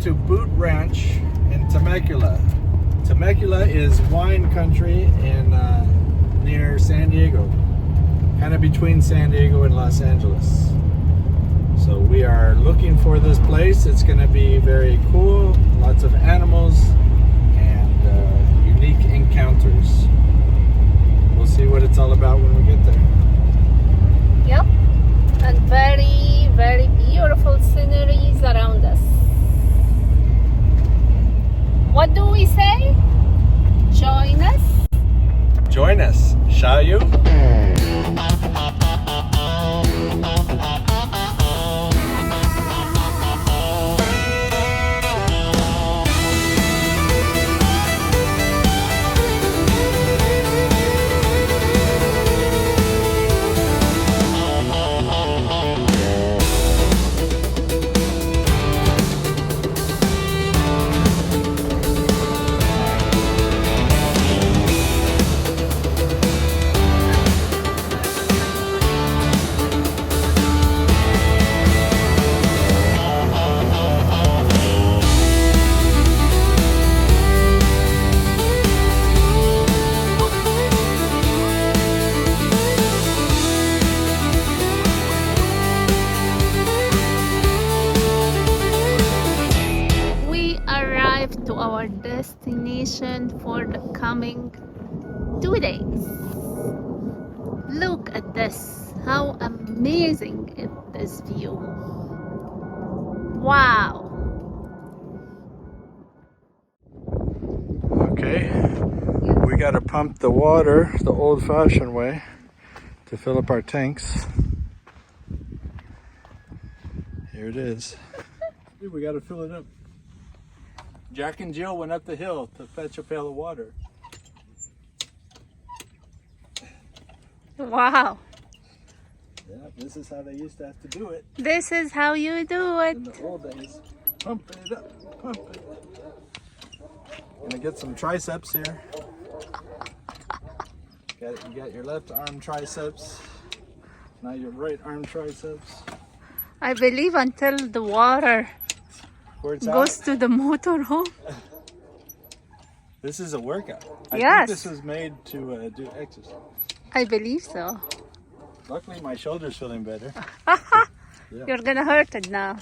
To Boot Ranch in Temecula. Temecula is wine country in near San Diego, kind of between San Diego and Los Angeles. So we are looking for this place. It's going to be very cool, lots of animals and unique encounters. We'll see what it's all about when we get there. Yep, and very, very beautiful sceneries around us. What do we say? Join us. Join us, shall you? Destination for the coming 2 days. Look at this, how amazing is this view. Wow. Okay, we got to pump the water the old-fashioned way to fill up our tanks. Here it is. We got to fill it up. Jack and Jill went up the hill to fetch a pail of water. Wow. Yeah, this is how they used to have to do it. This is how you do it. In the old days. Pump it up, pump it. Gonna get some triceps here. You got your left arm triceps. Now your right arm triceps. I believe until the water goes to the motorhome. This is a workout. I Yes. think this was made to do exercise. I believe so. Luckily my shoulder's feeling better. Yeah. You're gonna hurt it now.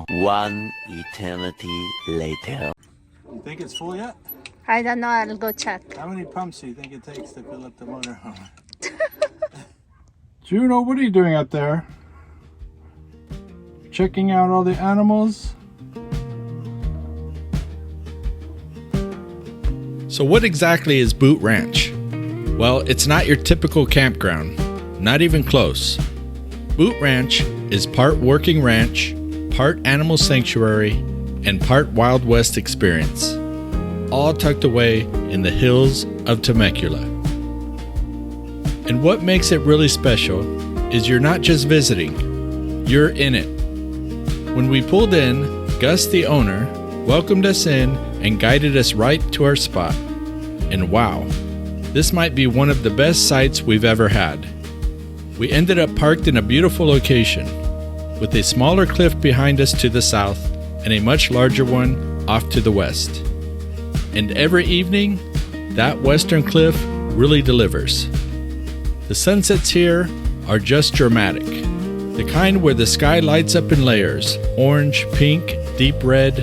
One eternity later. You think it's full yet? I don't know, I'll go check. How many pumps do you think it takes to fill up the motorhome? Juno, what are you doing up there? Checking out all the animals? So what exactly is Boot Ranch? Well, it's not your typical campground, not even close. Boot Ranch is part working ranch, part animal sanctuary, and part Wild West experience, all tucked away in the hills of Temecula. And what makes it really special is you're not just visiting, you're in it. When we pulled in, Gus, the owner, welcomed us in and guided us right to our spot. And wow, this might be one of the best sights we've ever had. We ended up parked in a beautiful location, with a smaller cliff behind us to the south and a much larger one off to the west. And every evening, that western cliff really delivers. The sunsets here are just dramatic. The kind where the sky lights up in layers, orange, pink, deep red,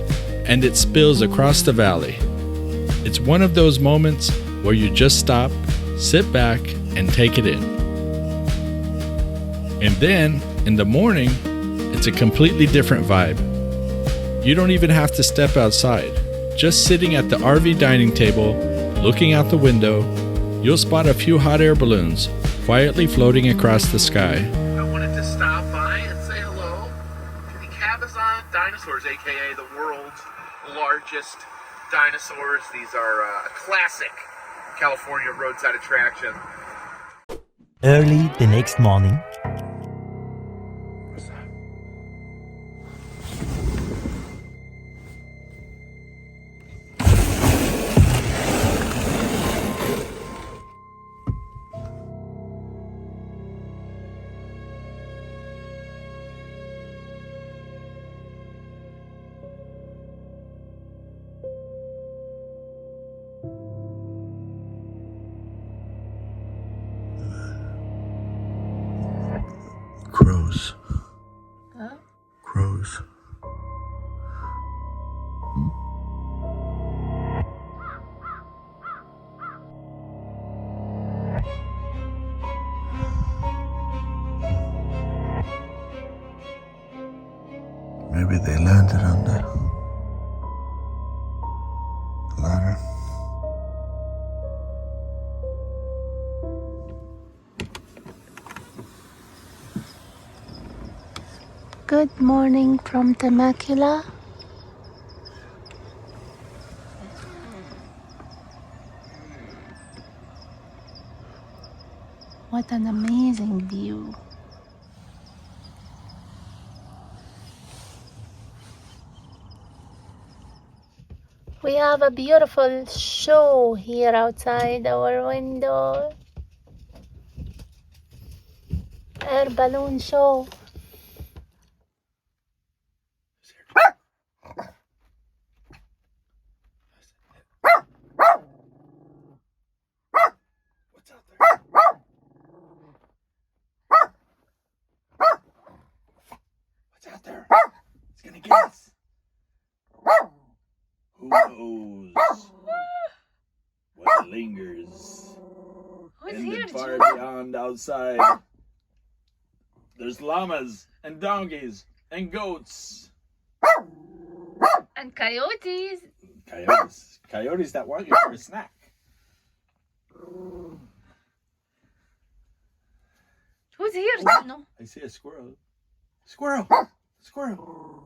and it spills across the valley. It's one of those moments where you just stop, sit back, and take it in. And then, in the morning, it's a completely different vibe. You don't even have to step outside. Just sitting at the RV dining table, looking out the window, you'll spot a few hot air balloons quietly floating across the sky. I wanted to stop by and say hello to the Cabazon dinosaurs, aka the world's largest dinosaurs. These are a classic California roadside attraction. Early the next morning, Crows. Huh? Crows. Maybe they landed on the ladder. Good morning from Temecula. What an amazing view. We have a beautiful show here outside our window. Air balloon show. What's out there? What's out there? It's gonna get us. Who knows what lingers Who's in here, the far Juno? beyond outside? There's llamas and donkeys and goats. And coyotes. Coyotes. Coyotes that want you for a snack. Who's here, Juno? I see a squirrel. Squirrel! Squirrel!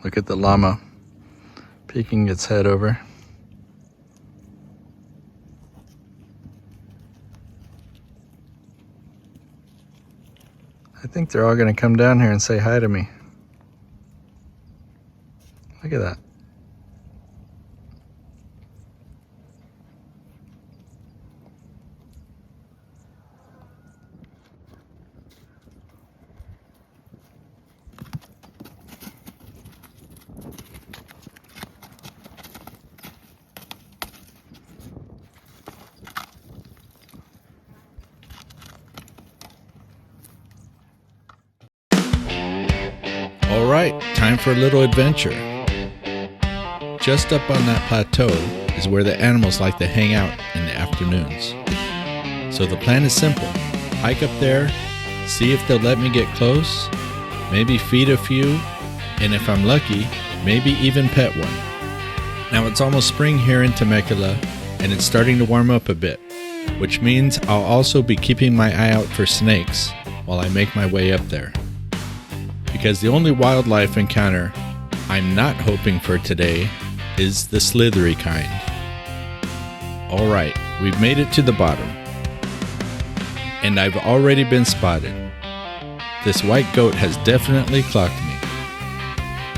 Look at the llama peeking its head over. I think they're all going to come down here and say hi to me. Look at that. All right, time for a little adventure. Just up on that plateau is where the animals like to hang out in the afternoons. So the plan is simple. Hike up there, see if they'll let me get close, maybe feed a few, and if I'm lucky, maybe even pet one. Now it's almost spring here in Temecula, and it's starting to warm up a bit, which means I'll also be keeping my eye out for snakes while I make my way up there. Because the only wildlife encounter I'm not hoping for today is the slithery kind. Alright, we've made it to the bottom. And I've already been spotted. This white goat has definitely clocked me.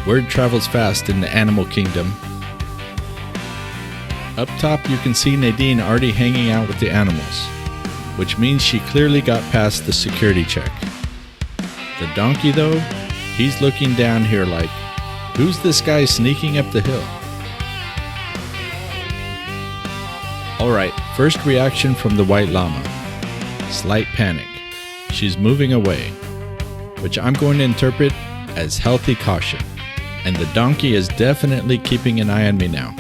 Word travels fast in the animal kingdom. Up top you can see Nadine already hanging out with the animals, which means she clearly got past the security check. The donkey though, he's looking down here like, who's this guy sneaking up the hill? Alright, first reaction from the white llama. Slight panic. She's moving away, which I'm going to interpret as healthy caution. And the donkey is definitely keeping an eye on me now.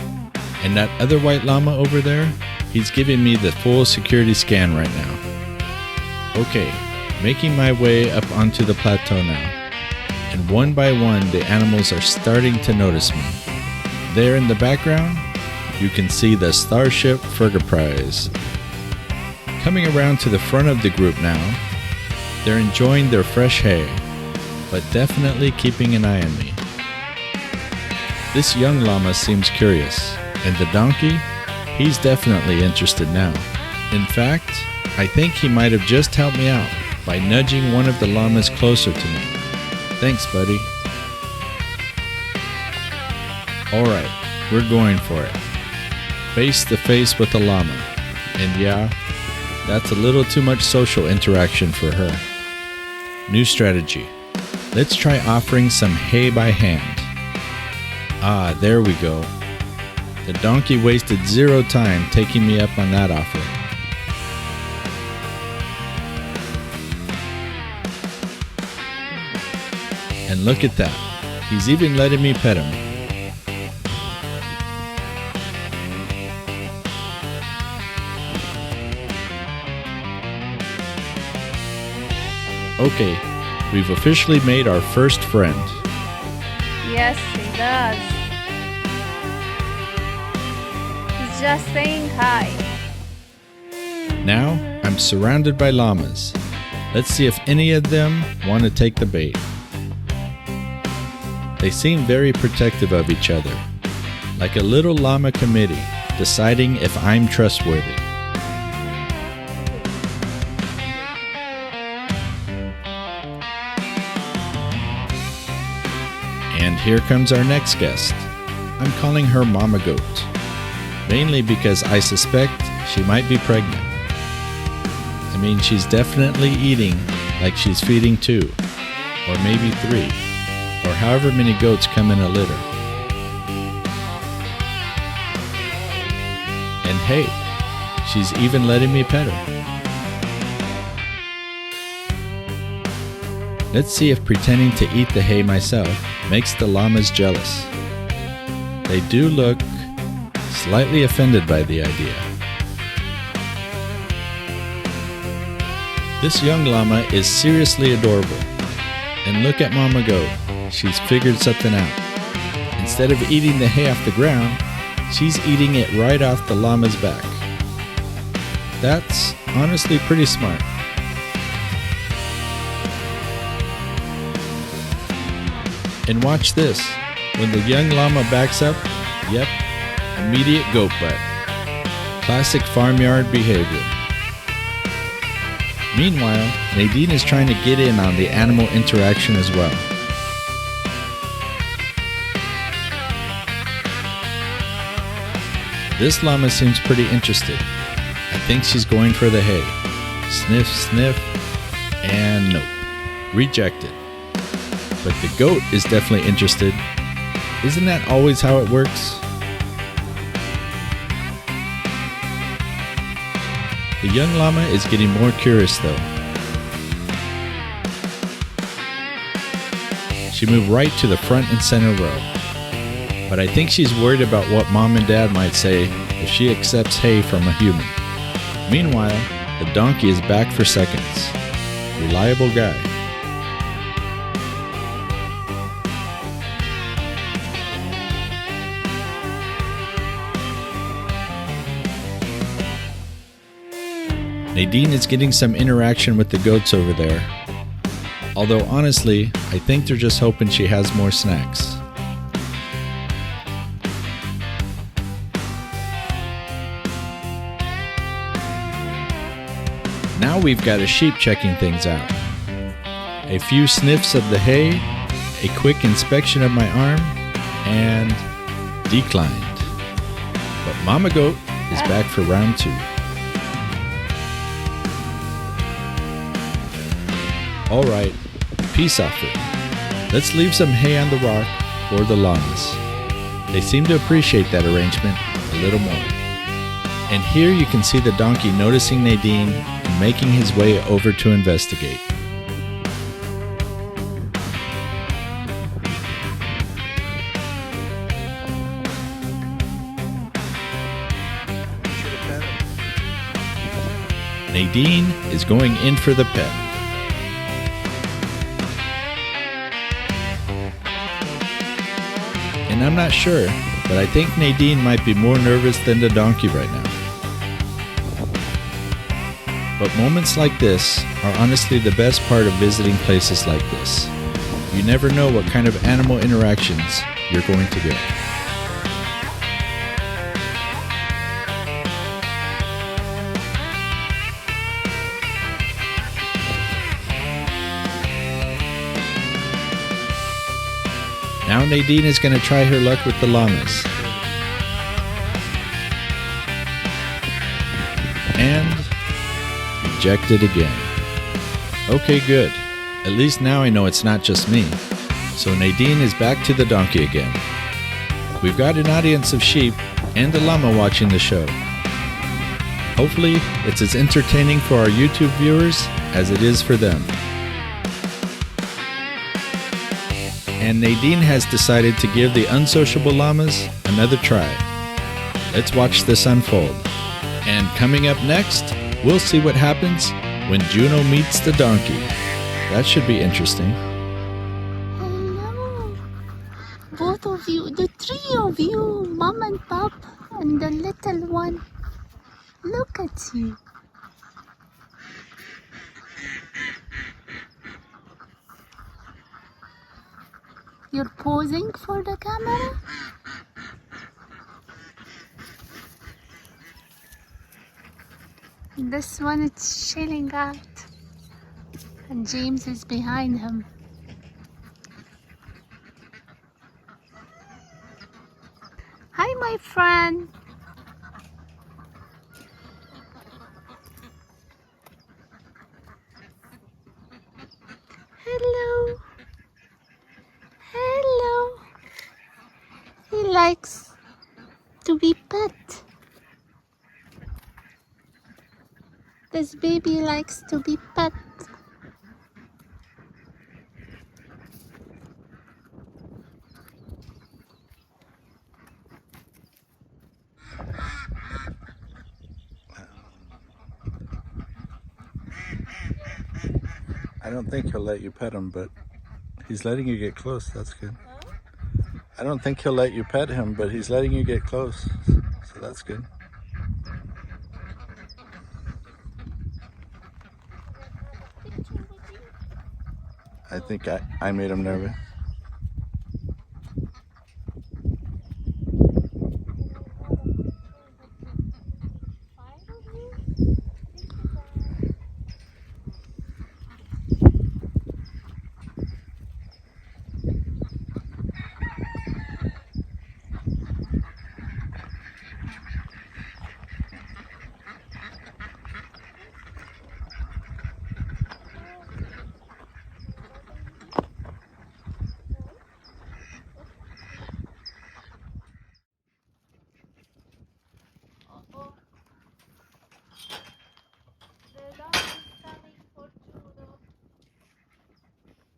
And that other white llama over there, he's giving me the full security scan right now. Okay, making my way up onto the plateau now. And one by one, the animals are starting to notice me. There in the background, you can see the starship FERGUNIZED. Coming around to the front of the group now, they're enjoying their fresh hay, but definitely keeping an eye on me. This young llama seems curious, and the donkey, he's definitely interested now. In fact, I think he might have just helped me out by nudging one of the llamas closer to me. Thanks, buddy. Alright, we're going for it. Face to face with the llama. And yeah, that's a little too much social interaction for her. New strategy. Let's try offering some hay by hand. Ah, there we go. The donkey wasted zero time taking me up on that offer. And look at that. He's even letting me pet him. Okay, we've officially made our first friend. Yes, he does. He's just saying hi. Now, I'm surrounded by llamas. Let's see if any of them want to take the bait. They seem very protective of each other, like a little llama committee deciding if I'm trustworthy. And here comes our next guest. I'm calling her Mama Goat, mainly because I suspect she might be pregnant. I mean, she's definitely eating like she's feeding 2, or maybe 3, or however many goats come in a litter. And hey, she's even letting me pet her. Let's see if pretending to eat the hay myself makes the llamas jealous. They do look slightly offended by the idea. This young llama is seriously adorable. And look at Mama Goat. She's figured something out. Instead of eating the hay off the ground, she's eating it right off the llama's back. That's honestly pretty smart. And watch this. When the young llama backs up, yep, immediate goat butt. Classic farmyard behavior. Meanwhile, Nadine is trying to get in on the animal interaction as well. This llama seems pretty interested. I think she's going for the hay. Sniff, sniff, and nope. Rejected. But the goat is definitely interested. Isn't that always how it works? The young llama is getting more curious though. She moved right to the front and center row. But I think she's worried about what Mom and Dad might say if she accepts hay from a human. Meanwhile, the donkey is back for seconds. Reliable guy. Nadine is getting some interaction with the goats over there. Although honestly, I think they're just hoping she has more snacks. Now we've got a sheep checking things out. A few sniffs of the hay, a quick inspection of my arm, and declined. But Mama Goat is back for round 2. Alright, peace offering. Let's leave some hay on the rock for the llamas. They seem to appreciate that arrangement a little more. And here you can see the donkey noticing Nadine and making his way over to investigate. Nadine is going in for the pet. And I'm not sure, but I think Nadine might be more nervous than the donkey right now. But moments like this are honestly the best part of visiting places like this. You never know what kind of animal interactions you're going to get. Now Nadine is going to try her luck with the llamas. And rejected again. Okay, good. At least now I know it's not just me. So Nadine is back to the donkey again. We've got an audience of sheep and a llama watching the show. Hopefully, it's as entertaining for our YouTube viewers as it is for them. And Nadine has decided to give the unsociable llamas another try. Let's watch this unfold. And coming up next, we'll see what happens when Juno meets the donkey. That should be interesting. Hello, both of you, the 3 of you, Mom and Pop, and the little one. Look at you. You're posing for the camera? This one is chilling out, and James is behind him. Hi, my friend. Hello. Hello. He likes to be pet. This baby likes to be pet. I don't think he'll let you pet him, but he's letting you get close. That's good. I don't think he'll let you pet him, but he's letting you get close. So that's good. I think I made him nervous.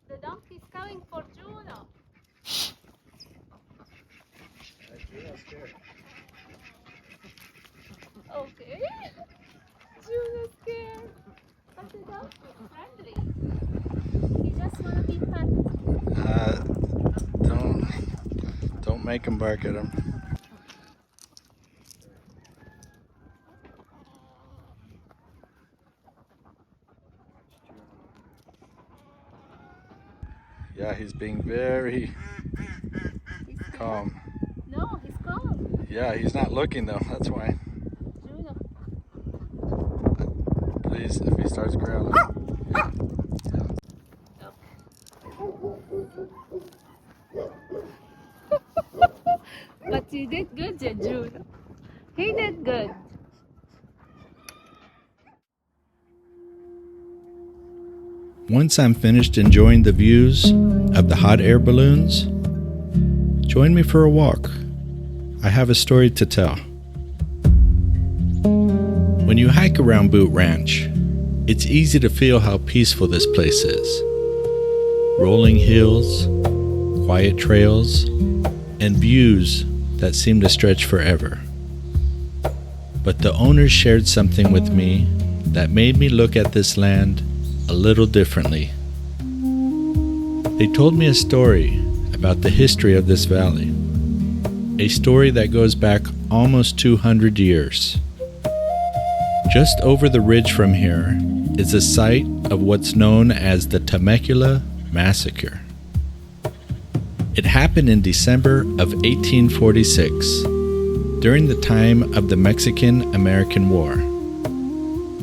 The donkey's coming for Juno. Okay. Juno's scared. But the donkey is friendly. He just wanna be pet. Don't make him bark at him. Yeah, he's being very calm. No, he's calm. Yeah, he's not looking though, that's why. Juno. Please, if he starts growling. But you did good, Juno. He did good. Once I'm finished enjoying the views of the hot air balloons, join me for a walk. I have a story to tell. When you hike around Boot Ranch, it's easy to feel how peaceful this place is. Rolling hills, quiet trails, and views that seem to stretch forever. But the owners shared something with me that made me look at this land a little differently. They told me a story about the history of this valley, a story that goes back almost 200 years. Just over the ridge from here is the site of what's known as the Temecula Massacre. It happened in December of 1846, during the time of the Mexican-American War.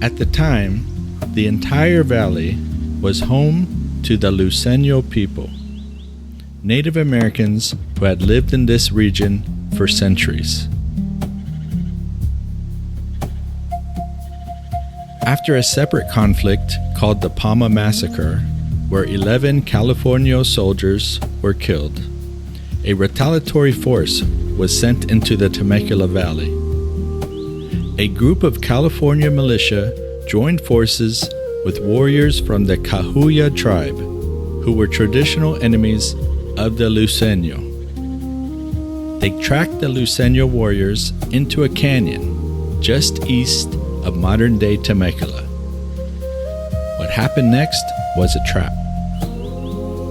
At the time, the entire valley was home to the Luceño people, Native Americans who had lived in this region for centuries. After a separate conflict called the Palma Massacre, where 11 California soldiers were killed, a retaliatory force was sent into the Temecula Valley. A group of California militia joined forces with warriors from the Cahuilla tribe, who were traditional enemies of the Luceño. They tracked the Luceño warriors into a canyon just east of modern-day Temecula. What happened next was a trap.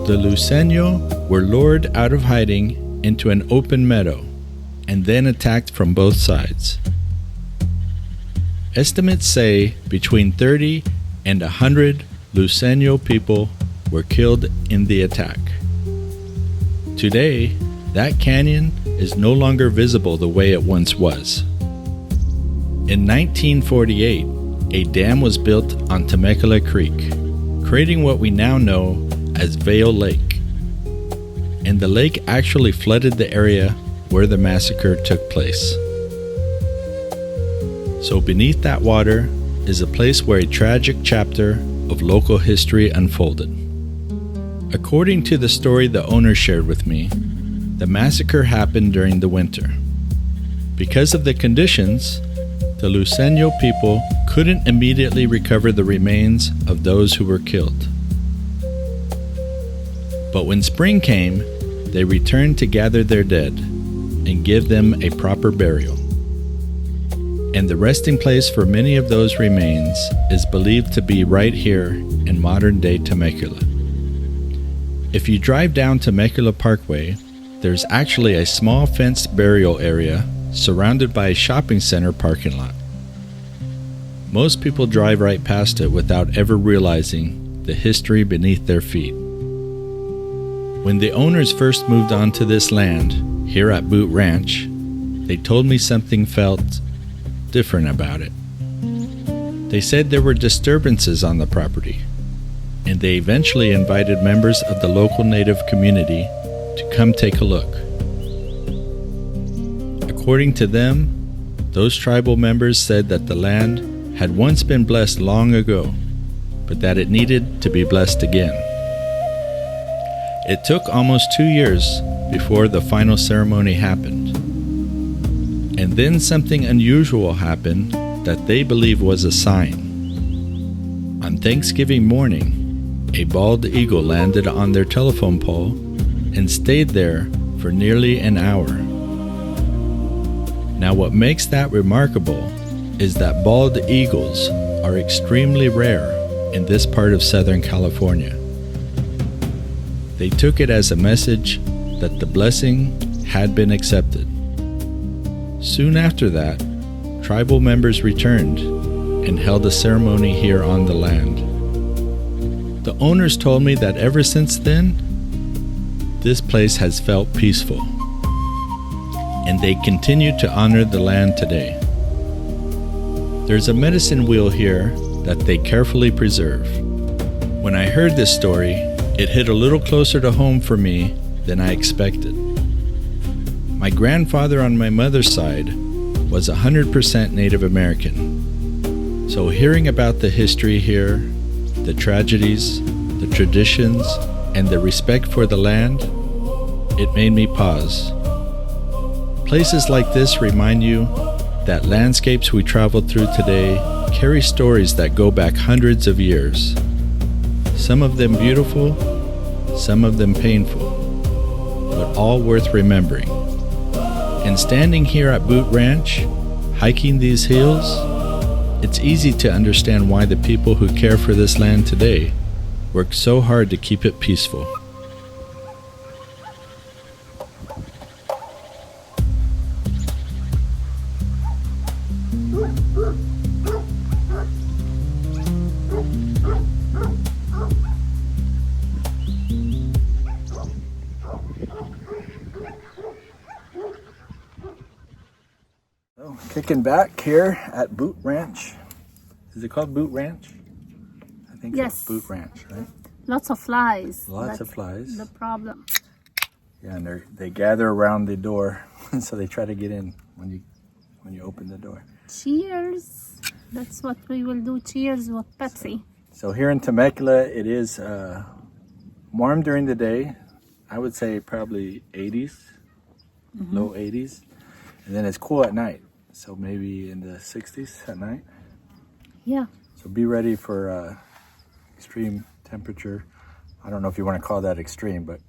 The Luceño were lured out of hiding into an open meadow and then attacked from both sides. Estimates say between 30 and 100 Luceño people were killed in the attack. Today, that canyon is no longer visible the way it once was. In 1948, a dam was built on Temecula Creek, creating what we now know as Vail Lake. And the lake actually flooded the area where the massacre took place. So beneath that water is a place where a tragic chapter of local history unfolded. According to the story the owner shared with me, the massacre happened during the winter. Because of the conditions, the Luceño people couldn't immediately recover the remains of those who were killed. But when spring came, they returned to gather their dead and give them a proper burial. and the resting place for many of those remains is believed to be right here in modern-day Temecula. If you drive down Temecula Parkway, there's actually a small fenced burial area surrounded by a shopping center parking lot. Most people drive right past it without ever realizing the history beneath their feet. When the owners first moved onto this land, here at Boot Ranch, they told me something felt different about it. They said there were disturbances on the property, and they eventually invited members of the local native community to come take a look. According to them, those tribal members said that the land had once been blessed long ago, but that it needed to be blessed again. It took almost 2 years before the final ceremony happened. And then something unusual happened that they believe was a sign. On Thanksgiving morning, a bald eagle landed on their telephone pole and stayed there for nearly an hour. Now, what makes that remarkable is that bald eagles are extremely rare in this part of Southern California. They took it as a message that the blessing had been accepted. Soon after that, tribal members returned and held a ceremony here on the land. The owners told me that ever since then, this place has felt peaceful, and they continue to honor the land today. There's a medicine wheel here that they carefully preserve. When I heard this story, it hit a little closer to home for me than I expected. My grandfather on my mother's side was 100% Native American. So hearing about the history here, the tragedies, the traditions, and the respect for the land, it made me pause. Places like this remind you that landscapes we travel through today carry stories that go back hundreds of years. Some of them beautiful, some of them painful, but all worth remembering. And standing here at Boot Ranch, hiking these hills, it's easy to understand why the people who care for this land today work so hard to keep it peaceful. Kicking back here at Boot Ranch. Is it called Boot Ranch? I think Yes. it's Boot Ranch, right? Lots of flies. Lots That's of flies. the problem. Yeah, and they gather around the door, so they try to get in when you open the door. Cheers. That's what we will do. Cheers with Pepsi. So here in Temecula, it is warm during the day. I would say probably 80s, low 80s, and then it's cool at night. So maybe in the 60s at night. Yeah. So be ready for extreme temperature. I don't know if you want to call that extreme, but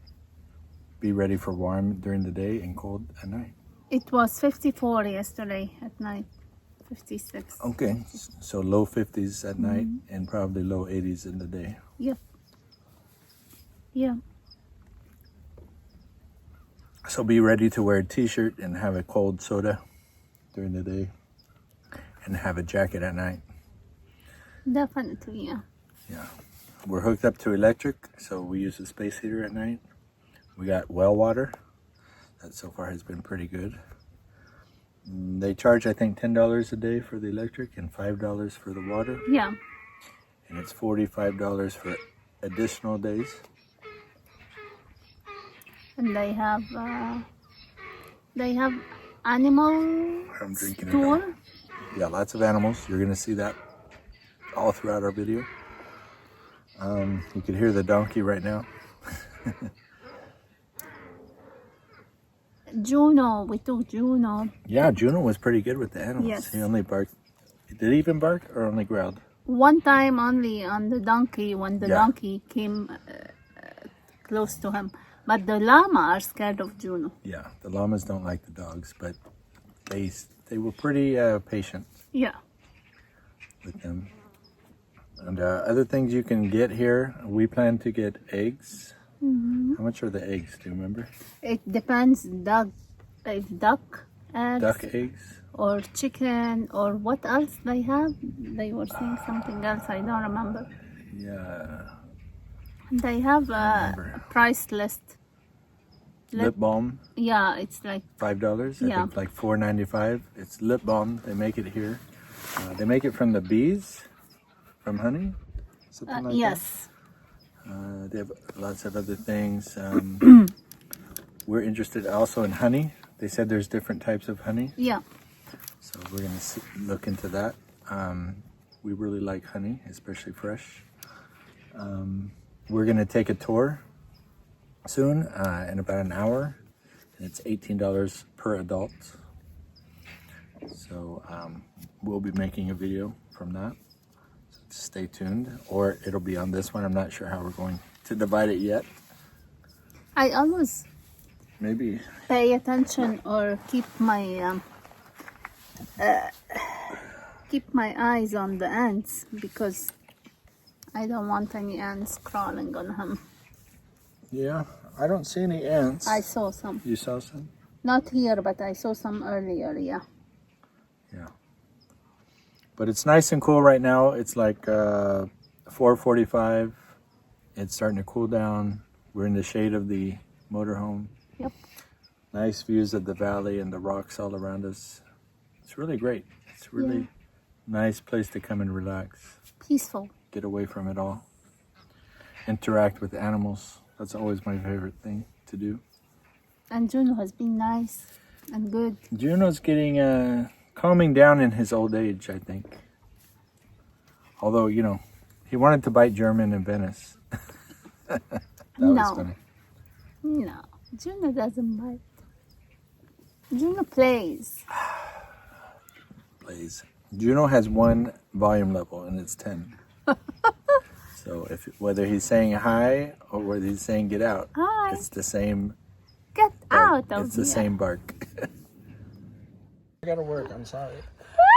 be ready for warm during the day and cold at night. It was 54 yesterday at night. 56. Okay, so low 50s at night and probably low 80s in the day. Yep. Yeah. So be ready to wear a t-shirt and have a cold soda during the day and have a jacket at night. Definitely, yeah. Yeah. We're hooked up to electric, so we use a space heater at night. We got well water. That so far has been pretty good. They charge, I think, $10 a day for the electric and $5 for the water. Yeah. And it's $45 for additional days. And they have animal I'm drinking it store. now. Yeah, lots of animals. You're going to see that all throughout our video. You can hear the donkey right now. Juno, we took Juno. Yeah, Juno was pretty good with the animals. Yes. He only barked. Did he even bark or only growled? One time only on the donkey when the Yeah. donkey came close to him. But the llama are scared of Juno. Yeah, the llamas don't like the dogs, but they were pretty patient. Yeah. with them. And other things you can get here, we plan to get eggs. How much are the eggs? Do you remember? It depends. Duck, eggs, Duck eggs. or chicken, or what else they have. They were saying something else. I don't remember. Yeah. They have remember. a price list. Lip balm, Yeah, it's like $5. I Yeah. think like $4.95. It's lip balm. They make it here. They make it from the bees, from honey, something like yes. that. They have lots of other things. We're interested also in honey. They said there's different types of honey, Yeah. so we're gonna look into that. We really like honey, especially fresh. We're gonna take a tour soon in about an hour, and it's $18 per adult. So we'll be making a video from that. So stay tuned, or it'll be on this one. I'm not sure how we're going to divide it yet. I always Maybe pay attention or keep my eyes on the ants because I don't want any ants crawling on him. yeah. I don't see any ants. I saw some. You saw some? Not here, but I saw some earlier. Yeah. Yeah. But it's nice and cool right now. It's like 4:45. It's starting to cool down. We're in the shade of the motorhome. Yep. Nice views of the valley and the rocks all around us. It's really great. It's really nice place to come and relax. Peaceful. Get away from it all. Interact with animals. That's always my favorite thing to do. And Juno has been nice and good. Juno's getting calming down in his old age, I think. Although, you know, he wanted to bite German in Venice. That was funny. No, Juno doesn't bite. Juno plays. Plays. Juno has one volume level, and it's 10. So whether he's saying hi or whether he's saying get out, Hi. it's the same. Get out bark. of It's here. the same bark. I gotta work. I'm sorry.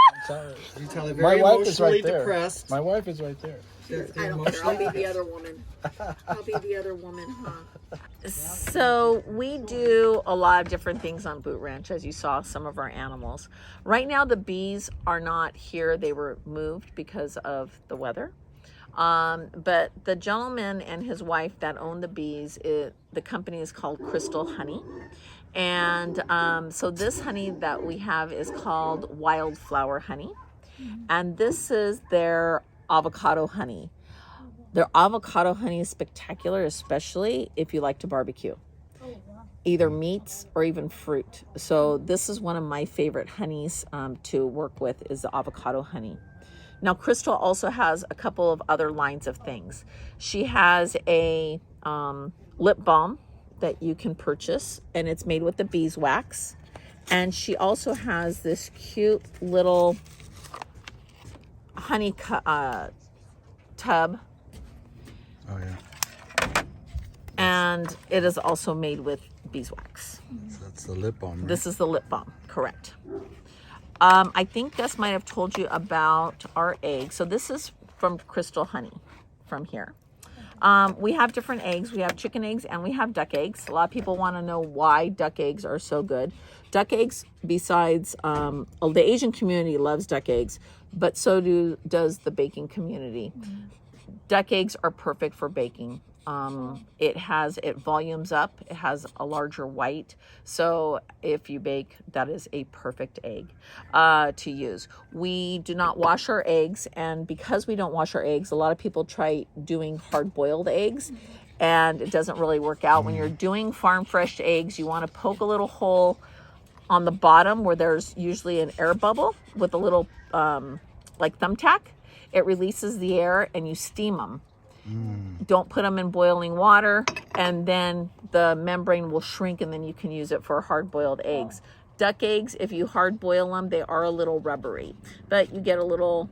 I'm sorry. You tell her My very wife is emotionally right there. depressed. My wife is right there. I don't care. I'll be the other woman. I'll be the other woman, huh? So we do a lot of different things on Boot Ranch, as you saw some of our animals. Right now the bees are not here. They were moved because of the weather. But the gentleman and his wife that own the bees, the company is called Crystal Honey. And so this honey that we have is called wildflower honey. And this is their avocado honey. Their avocado honey is spectacular, especially if you like to barbecue. Either meats or even fruit. So this is one of my favorite honeys to work with is the avocado honey. Now, Crystal also has a couple of other lines of things. She has a lip balm that you can purchase, and it's made with the beeswax. And she also has this cute little honey tub. Oh, yeah. And it is also made with beeswax. So that's the lip balm, right? This is the lip balm, correct. I think Gus might have told you about our eggs. So this is from Crystal Honey from here. We have different eggs. We have chicken eggs and we have duck eggs. A lot of people want to know why duck eggs are so good. Duck eggs, besides the Asian community loves duck eggs, but so does the baking community. Duck eggs are perfect for baking. It volumes up, it has a larger white. So if you bake, that is a perfect egg to use. We do not wash our eggs, and because we don't wash our eggs, a lot of people try doing hard-boiled eggs, and it doesn't really work out. When you're doing farm fresh eggs, you want to poke a little hole on the bottom where there's usually an air bubble with a little like thumbtack. It releases the air and you steam them. Don't put them in boiling water, and then the membrane will shrink, and then you can use it for hard-boiled eggs. Duck eggs, if you hard-boil them, they are a little rubbery, but you get a little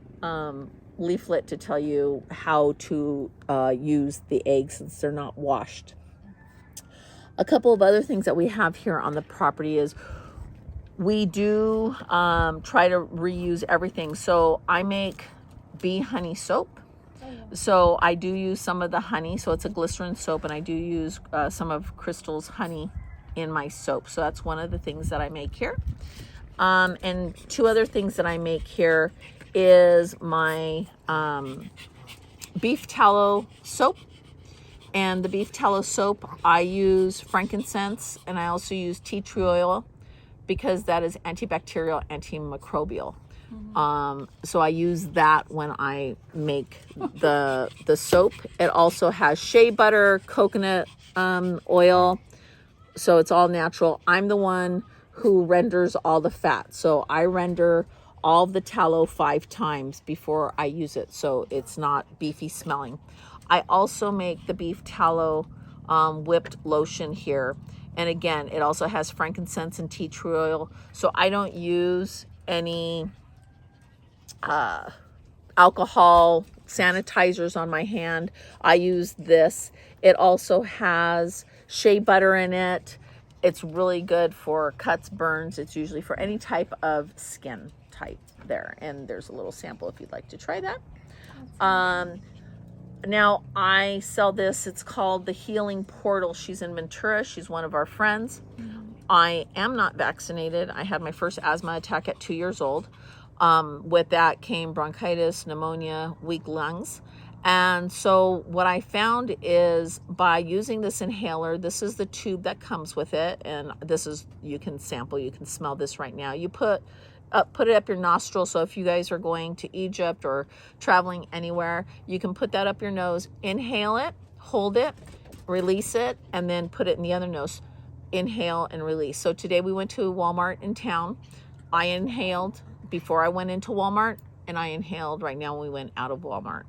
leaflet to tell you how to use the eggs since they're not washed. A couple of other things that we have here on the property is We do try to reuse everything. So I make bee honey soap. So I do use some of the honey. So it's a glycerin soap, and I do use some of Crystal's honey in my soap. So that's one of the things that I make here. And two other things that I make here is my beef tallow soap. And the beef tallow soap, I use frankincense, and I also use tea tree oil because that is antibacterial, antimicrobial. So I use that when I make the soap. It also has shea butter, coconut oil, so it's all natural. I'm the one who renders all the fat, so I render all the tallow 5 times before I use it, so it's not beefy smelling. I also make the beef tallow whipped lotion here, and again, it also has frankincense and tea tree oil, so I don't use any alcohol sanitizers on my hand. I use this. It also has shea butter in it. It's really good for cuts, burns. It's usually for any type of skin type there. And there's a little sample if you'd like to try that. Now I sell this. It's called the Healing Portal. She's in Ventura. She's one of our friends. I am not vaccinated. I had my first asthma attack at 2 years old. With that came bronchitis, pneumonia, weak lungs. And so what I found is by using this inhaler, this is the tube that comes with it. And this is, you can sample, you can smell this right now. You put it up your nostril. So if you guys are going to Egypt or traveling anywhere, you can put that up your nose, inhale it, hold it, release it, and then put it in the other nose. Inhale and release. So today we went to Walmart in town. I inhaled before I went into Walmart, and I inhaled right now when we went out of Walmart.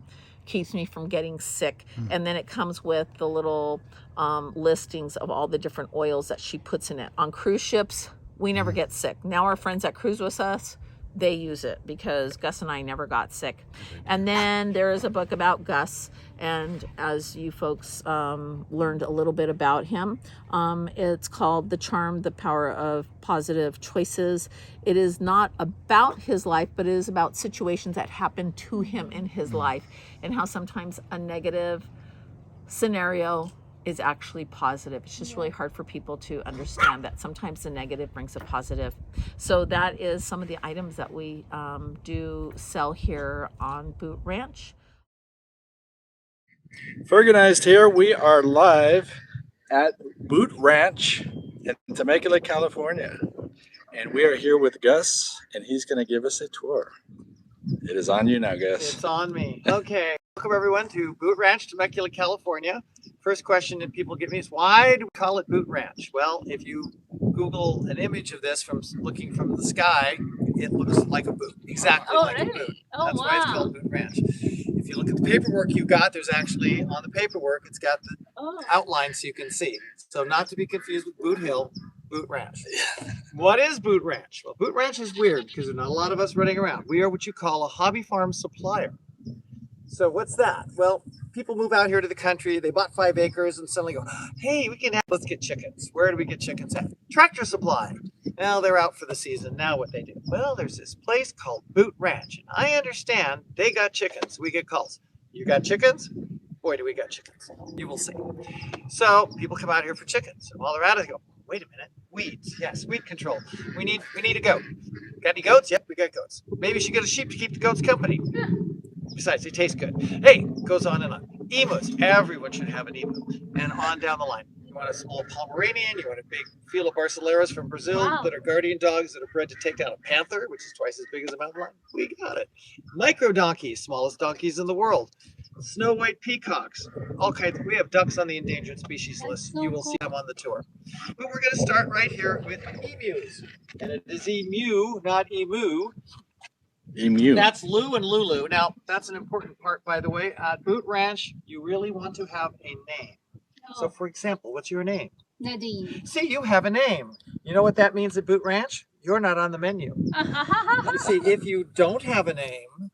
Keeps me from getting sick. And then it comes with the little listings of all the different oils that she puts in it. On cruise ships, we never get sick. Now our friends that cruise with us, they use it because Gus and I never got sick. And then there is a book about Gus, and as you folks learned a little bit about him, it's called The Charm, The Power of Positive Choices. It is not about his life, but it is about situations that happened to him in his life, and how sometimes a negative scenario is actually positive. It's just really hard for people to understand that sometimes the negative brings a positive. So that is some of the items that we do sell here on Boot Ranch. FERGUNIZED here. We are live at Boot Ranch in Temecula, California. And we are here with Gus, and he's going to give us a tour. It is on you now, Gus. It's on me. Okay. Welcome, everyone, to Boot Ranch, Temecula, California. First question that people give me is, why do we call it Boot Ranch? Well, if you Google an image of this from looking from the sky, it looks like a boot. Exactly like a boot. That's why it's called Boot Ranch. If you look at the paperwork you got, there's actually, on the paperwork, it's got the outline so you can see. So not to be confused with Boot Hill, Boot Ranch. What is Boot Ranch? Well, Boot Ranch is weird because there's not a lot of us running around. We are what you call a hobby farm supplier. So what's that? Well, people move out here to the country. They bought 5 acres and suddenly go, hey, let's get chickens. Where do we get chickens at? Tractor Supply. Well, they're out for the season. Now what they do? Well, there's this place called Boot Ranch. And I understand they got chickens. We get calls. You got chickens? Boy, do we got chickens. You will see. So people come out here for chickens. And while they're at it, they go, wait a minute. Weeds. Yes, weed control. We need a goat. Got any goats? Yep, we got goats. Maybe you should get a sheep to keep the goats company. Besides, they taste good. Hey, goes on and on. Emus. Everyone should have an emu. And on down the line. You want a small Pomeranian. You want a big Fila Barceleras from Brazil that are guardian dogs that are bred to take down a panther, which is twice as big as a mountain lion. We got it. Micro donkeys. Smallest donkeys in the world. Snow white peacocks. All kinds. We have ducks on the endangered species list. You will see them on the tour. But we're going to start right here with emus. And it is emu, not emu. Emu. That's Lou and Lulu. Now, that's an important part, by the way. At Boot Ranch, you really want to have a name. So, for example, what's your name? Nadine. See, you have a name. You know what that means at Boot Ranch? You're not on the menu. See, if you don't have a name,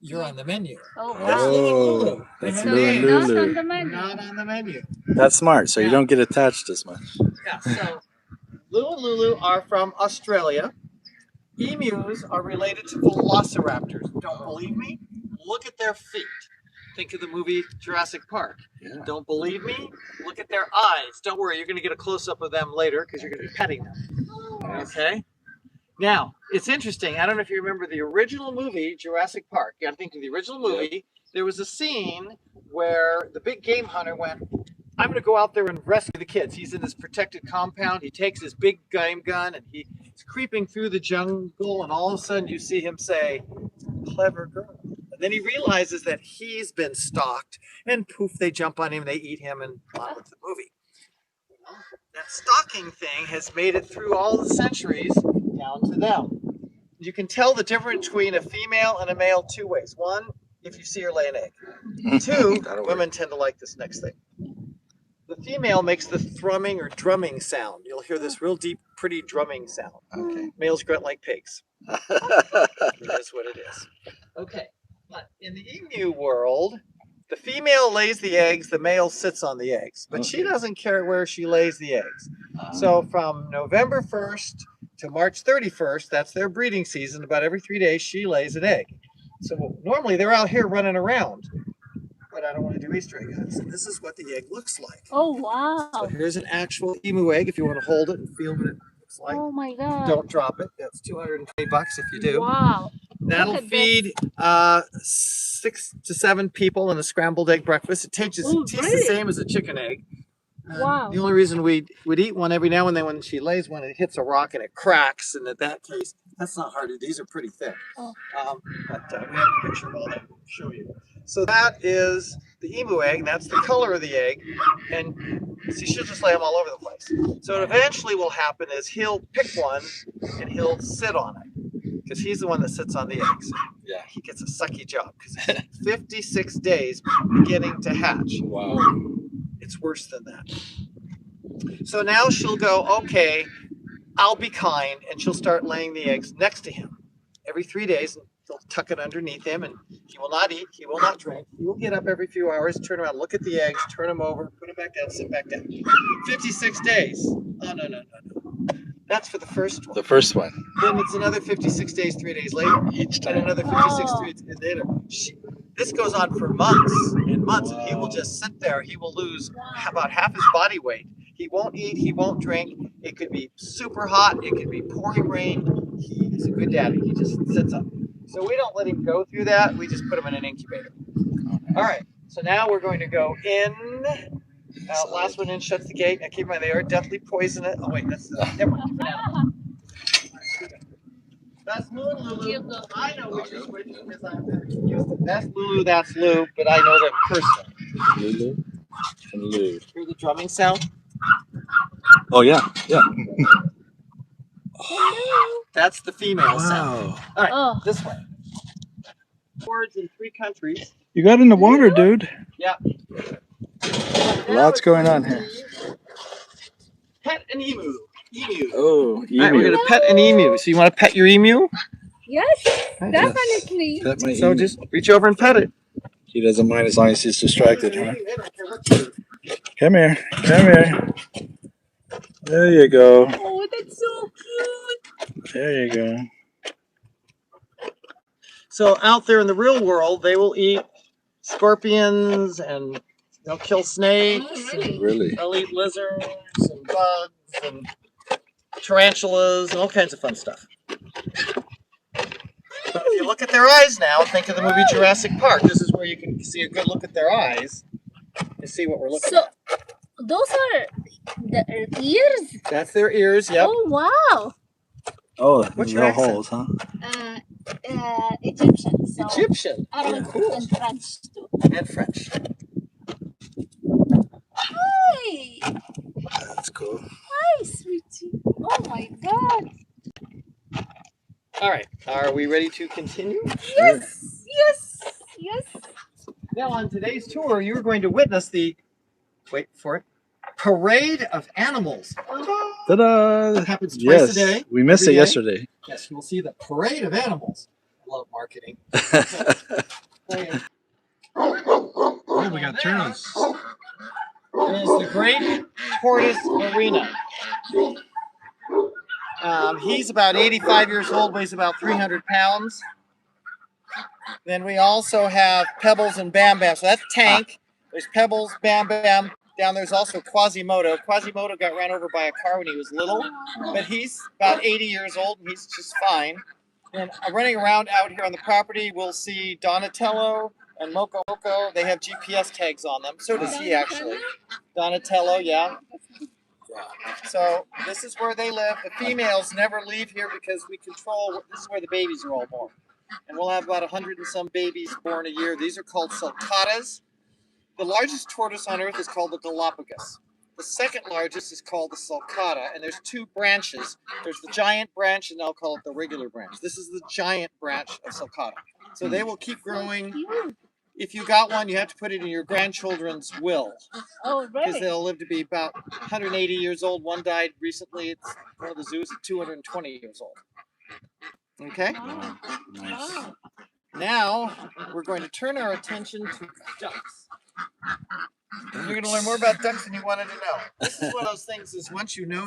you're on the menu. That's Lou and Lulu. That's Lou and Lulu. Not on the menu. That's smart, so you don't get attached as much. Yeah, so Lou and Lulu are from Australia. Emus are related to velociraptors. Don't believe me? Look at their feet. Think of the movie Jurassic Park. Yeah. Don't believe me? Look at their eyes. Don't worry, you're going to get a close-up of them later because you're going to be petting them. Okay? Now, it's interesting. I don't know if you remember the original movie, Jurassic Park. You got to think of the original movie. There was a scene where the big game hunter went, I'm going to go out there and rescue the kids. He's in this protected compound. He takes his big game gun and he's creeping through the jungle, and all of a sudden you see him say, clever girl. And then he realizes that he's been stalked, and poof, they jump on him, they eat him, and on with the movie. That stalking thing has made it through all the centuries down to them. You can tell the difference between a female and a male two ways. One, if you see her lay an egg. Two, women tend to like this next thing. The female makes the thrumming or drumming sound. You'll hear this real deep, pretty drumming sound. Okay. Males grunt like pigs. That's what it is. Okay, but in the emu world, the female lays the eggs, the male sits on the eggs, but she doesn't care where she lays the eggs. So from November 1st to March 31st, that's their breeding season. About every 3 days, she lays an egg. So normally they're out here running around, but I don't want to do Easter egg hunts. And this is what the egg looks like. Oh, wow. So here's an actual emu egg if you want to hold it and feel what it looks like. Oh, my God. Don't drop it. That's $220 if you do. Wow. That'll Look at feed 6 to 7 people in a scrambled egg breakfast. It tastes the same as a chicken egg. Wow. The only reason we'd eat one every now and then when she lays one, it hits a rock and it cracks. And at that case, that's not hard to do. These are pretty thick. Oh. But we have a picture of all that. We'll show you. So that is the emu egg. That's the color of the egg. And see, she'll just lay them all over the place. So what eventually will happen is he'll pick one and he'll sit on it, because he's the one that sits on the eggs. Yeah. He gets a sucky job because it's 56 days beginning to hatch. Wow. It's worse than that. So now she'll go, okay, I'll be kind, and she'll start laying the eggs next to him every 3 days. And they'll tuck it underneath him, and he will not eat, he will not drink. He will get up every few hours, turn around, look at the eggs, turn them over, put them back down, sit back down. 56 days. Oh, no. That's for the first one. The first one. Then it's another 56 days, 3 days later. Each time. And another 56 3 days later. This goes on for months and months, and he will just sit there. He will lose about half his body weight. He won't eat, he won't drink. It could be super hot, it could be pouring rain. He's a good daddy. He just sits up. So we don't let him go through that. We just put him in an incubator. All right. So now we're going to go in. Last one in shuts the gate. Now keep in mind, they are deathly poisonous. Oh, wait. That's never mind. That's Lulu. I know which is which because I've been confused. That's Lulu, that's Lou, but I know them personally. Lulu and Lou. Hear the drumming sound? Oh, yeah. That's the female sound. Wow. All right, this way. Words in 3 countries. You got in the water, dude. Yeah. Lots going on here. Pet an emu. Oh, emu. All right, we're going to pet an emu. So you want to pet your emu? Yes, definitely. Pet my So emu. just reach over and pet it. He doesn't mind as long as he's distracted, huh? Come here. There you go. Oh, that's so cute. There you go. So out there in the real world, they will eat scorpions and they'll kill snakes. And Really? they'll eat lizards and bugs and tarantulas and all kinds of fun stuff. But if you look at their eyes now, think of the movie Jurassic Park. This is where you can see a good look at their eyes and see what we're looking at. Those are the ears? That's their ears, yep. Oh, wow. Oh, What's your no accent? holes, huh? Egyptian. So Egyptian. Arabic and French too. And French. Hi. That's cool. Hi, sweetie. Oh, my God. All right, are we ready to continue? Yes. Now, on today's tour, you're going to witness the, wait for it, parade of animals. Ta-da! It happens twice a day. We missed every it day. yesterday. Yes, you will see the parade of animals. I love marketing. Oh, we got turtles. It is the Great Tortoise Arena. He's about 85 years old, weighs about 300 pounds. Then we also have Pebbles and Bam Bam. So that's Tank. There's Pebbles, Bam Bam. Down there's also Quasimodo. Quasimodo got ran over by a car when he was little, but he's about 80 years old and he's just fine. And running around out here on the property, we'll see Donatello and Moco Moco. They have GPS tags on them. So does he actually. Donatello, yeah. So this is where they live. The females never leave here because we control, this is where the babies are all born. And we'll have about 100 and some babies born a year. These are called sulcatas. The largest tortoise on earth is called the Galapagos. The second largest is called the sulcata, and there's two branches. There's the giant branch, and I'll call it the regular branch. This is the giant branch of sulcata. So they will keep growing. If you got one, you have to put it in your grandchildren's will. Oh, right. Because they'll live to be about 180 years old. One died recently. It's one of the zoos at 220 years old. Okay? Wow. Nice. Now, we're going to turn our attention to ducks. You're going to learn more about ducks than you wanted to know. This is one of those things is once you know,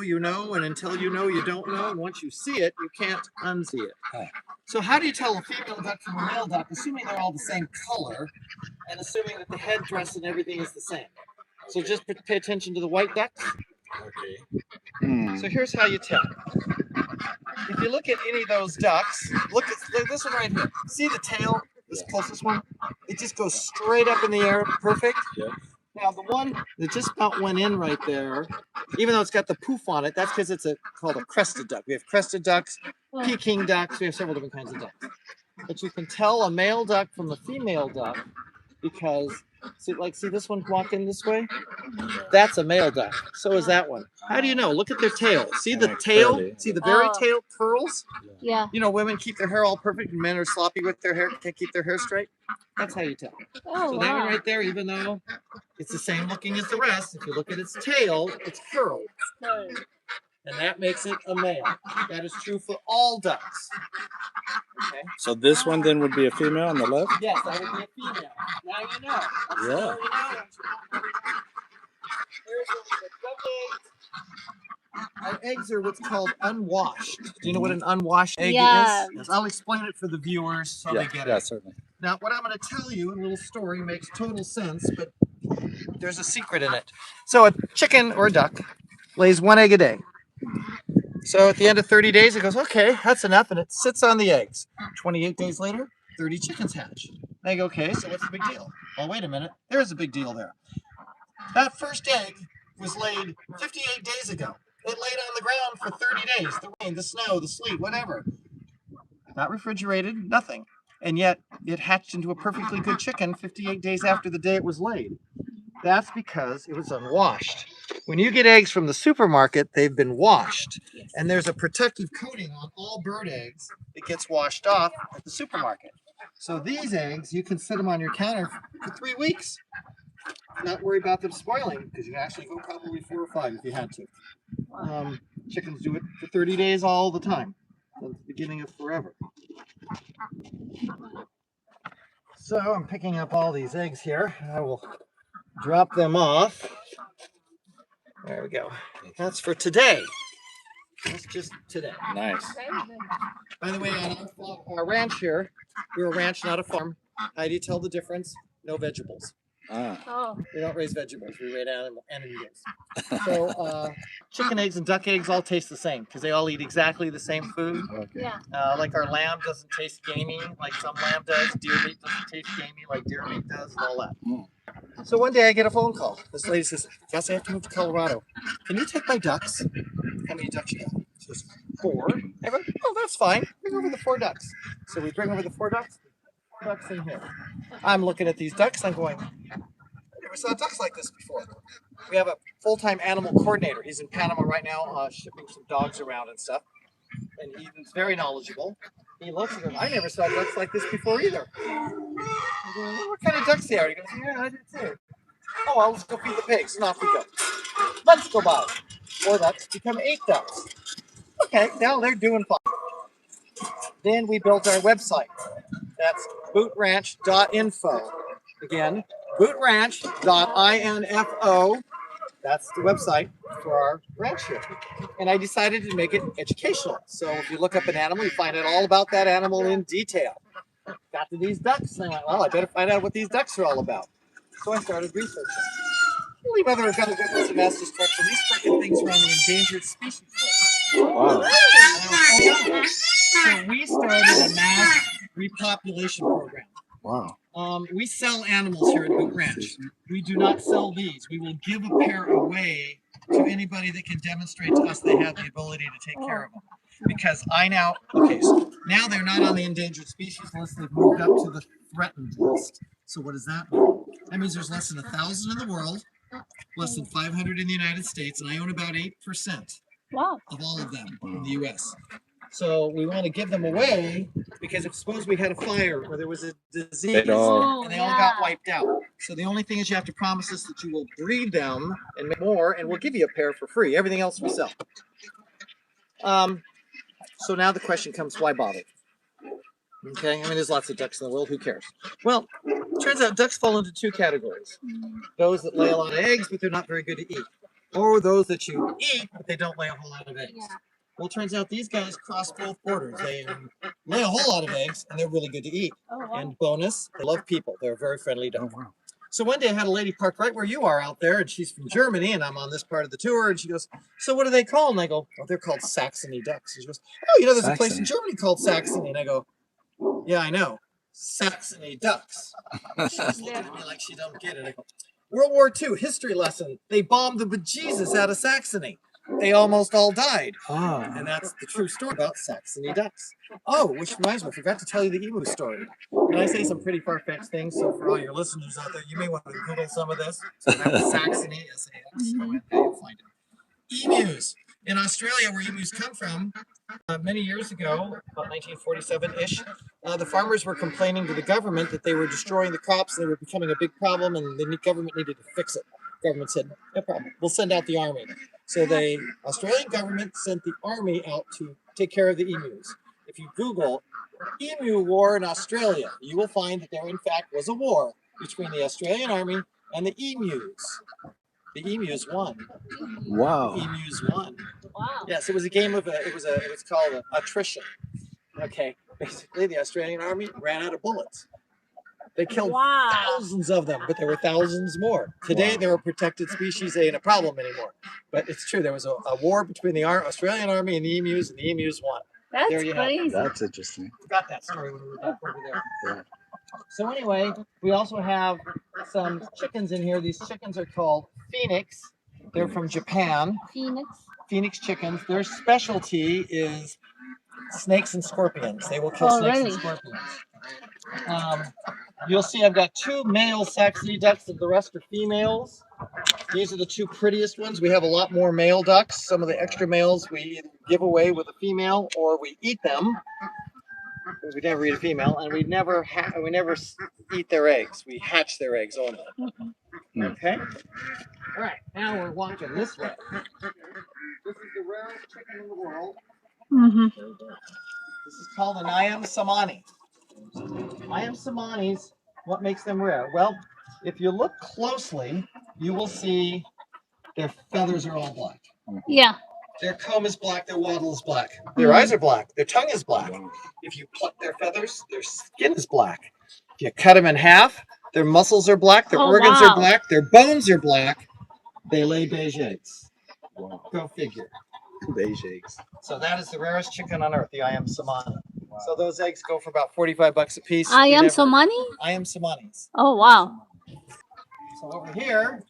and until you know, you don't know, and once you see it, you can't unsee it. So how do you tell a female duck from a male duck, assuming they're all the same color, and assuming that the headdress and everything is the same? So just pay attention to the white ducks. Okay. So here's how you tell. If you look at any of those ducks, look at this one right here. See the tail, this closest one? It just goes straight up in the air, perfect. Yeah. Now the one that just about went in right there, even though it's got the poof on it, that's because it's called a crested duck. We have crested ducks, Peking ducks, we have several different kinds of ducks. But you can tell a male duck from a female duck because, see this one walking this way? That's a male duck. So is that one. How do you know? Look at their tail. See the tail? See the very tail curls? Yeah. You know, women keep their hair all perfect and men are sloppy with their hair, can't keep their hair straight. That's how you tell. Oh, so that one right there, even though it's the same looking as the rest, if you look at its tail, it's curled. And that makes it a male. That is true for all ducks. Okay. So this one then would be a female on the left? Yes, that would be a female. Now you know. Yeah. Here's the duck eggs. Our eggs are what's called unwashed. Do you know what an unwashed egg is? Yes, I'll explain it for the viewers so they get it. Yeah, certainly. Now, what I'm going to tell you in a little story makes total sense, but there's a secret in it. So a chicken or a duck lays one egg a day. So at the end of 30 days, it goes, okay, that's enough, and it sits on the eggs. 28 days later, 30 chickens hatch. They go, okay, so what's the big deal? Well, wait a minute. There is a big deal there. That first egg was laid 58 days ago. It laid on the ground for 30 days. The rain, the snow, the sleet, whatever. Not refrigerated, nothing. And yet, it hatched into a perfectly good chicken 58 days after the day it was laid. That's because it was unwashed. When you get eggs from the supermarket, they've been washed. And there's a protective coating on all bird eggs that gets washed off at the supermarket. So these eggs, you can sit them on your counter for 3 weeks. Not worry about them spoiling, because you can actually go probably 4 or 5 if you had to. Chickens do it for 30 days all the time. That's the beginning of forever. So I'm picking up all these eggs here. I will drop them off. There we go. That's for today. That's just today. Nice. By the way, on our ranch here, we're a ranch, not a farm. How do you tell the difference? No vegetables. We don't raise vegetables. We raise animals. So chicken eggs and duck eggs all taste the same because they all eat exactly the same food. Okay. Yeah. Like our lamb doesn't taste gamey like some lamb does. Deer meat doesn't taste gamey like deer meat does and all that. So one day I get a phone call. This lady says, guess I have to move to Colorado. Can you take my ducks? How many ducks you got? She says, 4. I go, oh, that's fine. Bring over the 4 ducks. So we bring over the 4 ducks. Ducks in here. I'm looking at these ducks. I'm going, I never saw ducks like this before. We have a full-time animal coordinator. He's in Panama right now, shipping some dogs around and stuff. And he's very knowledgeable. He looks at them. I never saw ducks like this before either. I'm going, what kind of ducks they are? He goes, yeah, I did too. Oh, well, let's go feed the pigs. And off we go. Months go by. 4 ducks become 8 ducks. Okay, now they're doing fine. Then we built our website. That's bootranch.info. Again, bootranch.info. That's the website for our ranch here. And I decided to make it educational. So if you look up an animal, you find out all about that animal in detail. Got to these ducks, and I went, well, I better find out what these ducks are all about. So I started researching. Holy mother, I've got to go to some master's collection. These freaking things are on the endangered species list. Wow. So we started a mass repopulation program. Wow. We sell animals here at Boot Ranch. We do not sell these. We will give a pair away to anybody that can demonstrate to us they have the ability to take care of them. Because so now they're not on the endangered species list. They've moved up to the threatened list. So what does that mean? That means there's less than 1,000 in the world, less than 500 in the United States, and I own about 8% of all of them in the U.S. So we want to give them away because if suppose we had a fire or there was a disease and they all got wiped out. So the only thing is you have to promise us that you will breed them and make more, and we'll give you a pair for free. Everything else we sell. So now the question comes, why bother? Okay, I mean, there's lots of ducks in the world. Who cares? Well, it turns out ducks fall into two categories. Those that lay a lot of eggs, but they're not very good to eat. Or those that you eat, but they don't lay a whole lot of eggs. Well, it turns out these guys cross both borders. They lay a whole lot of eggs, and they're really good to eat. And bonus, they love people. They're a very friendly duck. So one day I had a lady parked right where you are out there, and she's from Germany, and I'm on this part of the tour, and she goes, so what are they called? And I go, oh, they're called Saxony ducks. And she goes, oh, you know, there's a place in Germany called Saxony. And I go, yeah, I know. Saxony ducks. She's looking at me like she don't get it. I go, World War II, history lesson. They bombed the bejesus out of Saxony. They almost all died. And that's the true story about Saxony ducks. Oh, which reminds me, I forgot to tell you the emu story. And I say some pretty far-fetched things, so for all your listeners out there, you may want to Google some of this. So that was Saxony, S-A-X. You'll find it. Emus. In Australia, where emus come from, many years ago, about 1947-ish, the farmers were complaining to the government that they were destroying the crops, they were becoming a big problem, and the government needed to fix it. The government said, no problem, we'll send out the army. So the Australian government sent the army out to take care of the emus. If you Google Emu War in Australia, you will find that there in fact was a war between the Australian army and the emus. The emus won. Wow. The emus won. Wow. Yes, it was a game of it was called attrition. Okay, basically the Australian army ran out of bullets. They killed thousands of them, but there were thousands more. Today, they're a protected species. They ain't a problem anymore. But it's true. There was a war between the Australian army and the emus won. That's crazy. That's interesting. Forgot that story when we were back over there. Yeah. So anyway, we also have some chickens in here. These chickens are called Phoenix. They're from Japan. Phoenix chickens. Their specialty is snakes and scorpions. They will kill snakes and scorpions. You'll see I've got two male Saxony ducks, and the rest are females. These are the two prettiest ones. We have a lot more male ducks. Some of the extra males we either give away with a female or we eat them. We never eat a female, and we never eat their eggs. We hatch their eggs only. Okay? All right, now we're walking this way. This is the rarest chicken in the world. This is called an Ayam Samani. Ayam Samanis, what makes them rare? Well, if you look closely, you will see their feathers are all black. Yeah. Their comb is black, their wattle is black. Their eyes are black, their tongue is black. If you pluck their feathers, their skin is black. If you cut them in half, their muscles are black, their organs are black, their bones are black. They lay beige eggs. Go figure. Beige eggs. So that is the rarest chicken on earth, the Ayam Samani. So those eggs go for about $45 a piece. Ayam Samani? Ayam Samanis. Oh, wow. So over here,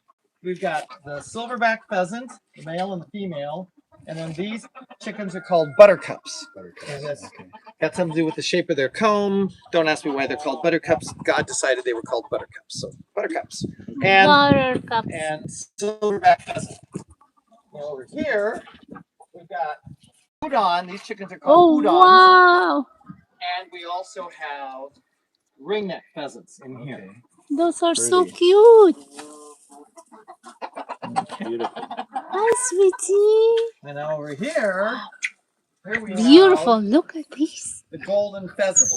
we've got the silverback pheasant, the male and the female. And then these chickens are called buttercups. And that's got something to do with the shape of their comb. Don't ask me why they're called buttercups. God decided they were called buttercups. So buttercups. And silverback pheasant. Now over here, we've got udon. These chickens are called udons. Wow. And we also have ringneck pheasants in here. Those are so cute. Beautiful. Hi, sweetie. And over here we beautiful. have look at this. the golden pheasant.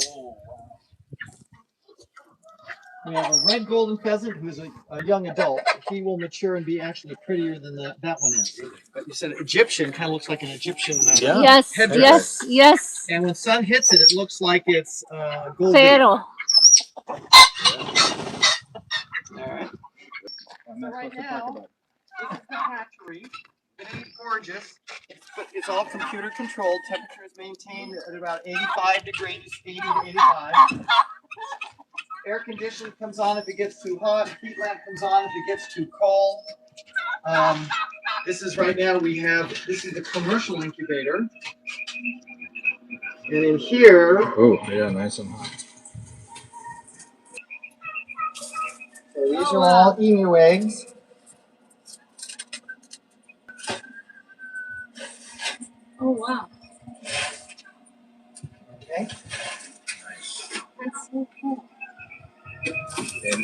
We have a red golden pheasant who's a young adult. He will mature and be actually prettier than that one is. But you said Egyptian, kind of looks like an Egyptian Yes, headdress. yes, yes. And when sun hits it, it looks like it's gold. Pharaoh. All right. So right now, this is the hatchery. It is gorgeous, but it's all computer controlled. Temperature is maintained at about 85 degrees, 80 to 85. Air conditioning comes on if it gets too hot. Heat lamp comes on if it gets too cold. This is right now this is the commercial incubator. And in here. Oh, yeah, nice and hot. So these are all emu eggs. Oh, wow. Okay. That's so cool.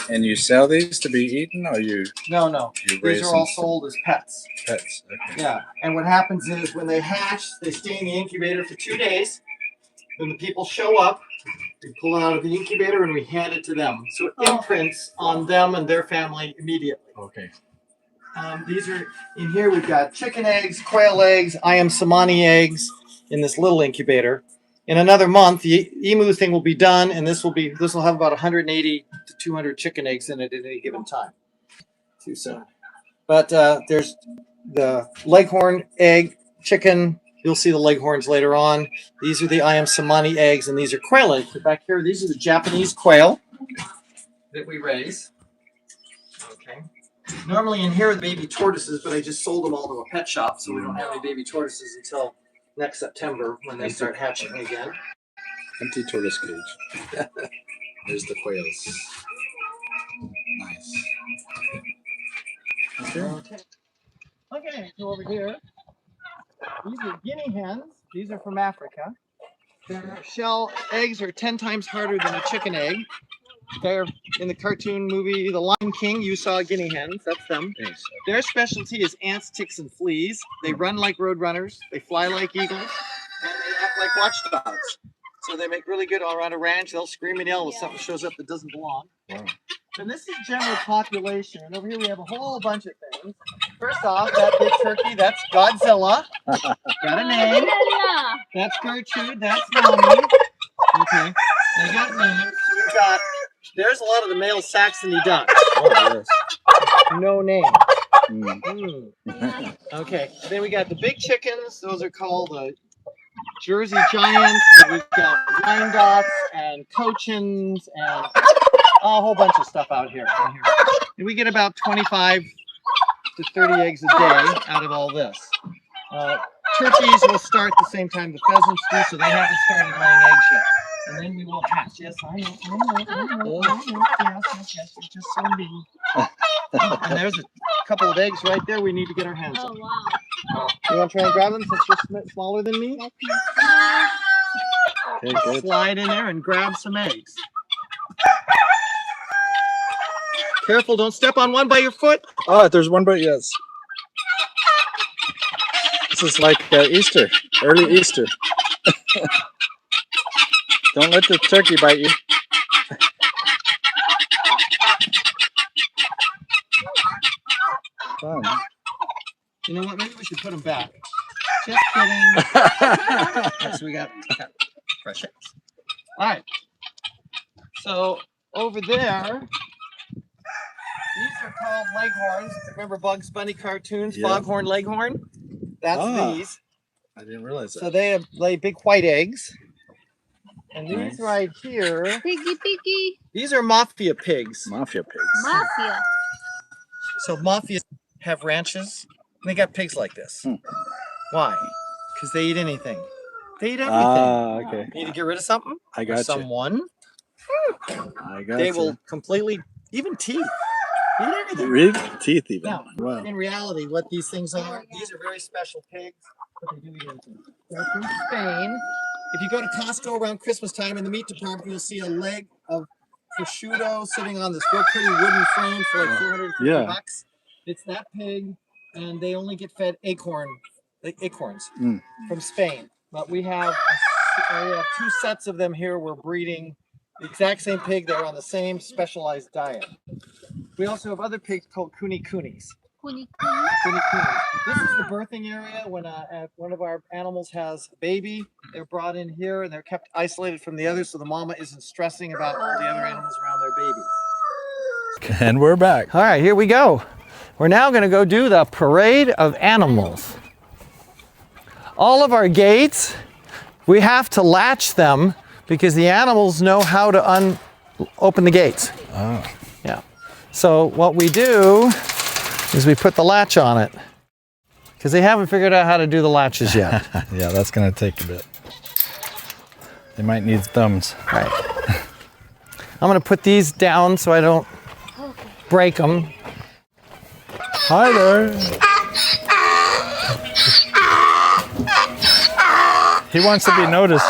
And you sell these to be eaten, or you No. you raise These are all them sold as pets. pets? Okay. Yeah. And what happens is when they hatch, they stay in the incubator for 2 days. Then the people show up, we pull it out of the incubator, and we hand it to them. So it imprints on them and their family immediately. Okay. These are in here. We've got chicken eggs, quail eggs, Samani eggs in this little incubator. In another month, the emu thing will be done, and this will have about 180 to 200 chicken eggs in it at any given time. Too soon. But there's the leghorn egg, chicken. You'll see the leghorns later on. These are the Samani eggs, and these are quail eggs. Back here, these are the Japanese quail that we raise. Okay. Normally in here are the baby tortoises, but I just sold them all to a pet shop, so we don't have any baby tortoises until next September when they start hatching again. Empty tortoise cage. There's the quails. Nice. Okay, so over here, these are guinea hens. These are from Africa. Their shell eggs are 10 times harder than a chicken egg. They're in the cartoon movie The Lion King. You saw guinea hens. That's them. Yes. Their specialty is ants, ticks, and fleas. They run like road runners. They fly like eagles, and they act like watchdogs. So they make really good all around a ranch. They'll scream and yell if something shows up that doesn't belong. Wow. And this is general population. And over here we have a whole bunch of things. First off, that big turkey, that's Godzilla. Got a name. That's Gertrude. That's Mommy. Okay. They got names. We've got. There's a lot of the male Saxony ducks. Oh, yes. No name. Mm. Okay. Then we got the big chickens. Those are called the Jersey Giants. We've got Wyandottes and Cochins and a whole bunch of stuff out here. And we get about 25 to 30 eggs a day out of all this. Turkeys will start the same time the pheasants do, so they haven't started laying eggs yet. And then we will hatch. Yes, I know. Yes, you're just so mean. And there's a couple of eggs right there we need to get our hands on. Oh, wow. You want to try and grab them since you're smaller than me? Okay, good. Slide in there and grab some eggs. Careful, don't step on one by your foot. Oh, there's one, but yes. This is like Easter, early Easter. Don't let the turkey bite you. Fun. You know what? Maybe we should put them back. Just kidding. So we got fresh eggs. All right. So over there, these are called leghorns. Remember Bugs Bunny cartoons? Yeah. Foghorn Leghorn. That's these. I didn't realize that. So they lay big white eggs. And these Nice. right here, Piggy. these are mafia pigs. Mafia pigs. Mafia. So mafias have ranches, and they got pigs like this. Why? Because they eat anything. They eat everything. Ah, okay. Need to get rid of something? I Or got you. someone? I got They you. will completely, even teeth. Eat everything. Really? Teeth even. Now, Wow. in reality, what these things are, these are very special pigs, but they do eat anything. They're from Spain. If you go to Costco around Christmas time in the meat department, you'll see a leg of prosciutto sitting on this real pretty wooden frame for like $450. It's that pig, and they only get fed acorns from Spain. But we have 2 sets of them here. We're breeding The exact same pig, they're on the same specialized diet. We also have other pigs called kuni-kunis. Kuni-kunis. This is the birthing area when one of our animals has a baby. They're brought in here and they're kept isolated from the others so the mama isn't stressing about all the other animals around their babies. And we're back. All right, here we go. We're now going to go do the parade of animals. All of our gates, we have to latch them because the animals know how to open the gates. Oh. Yeah. So what we do is we put the latch on it because they haven't figured out how to do the latches yet. Yeah, that's going to take a bit. They might need thumbs. Right. I'm going to put these down so I don't break them. Hi there. He wants to be noticed.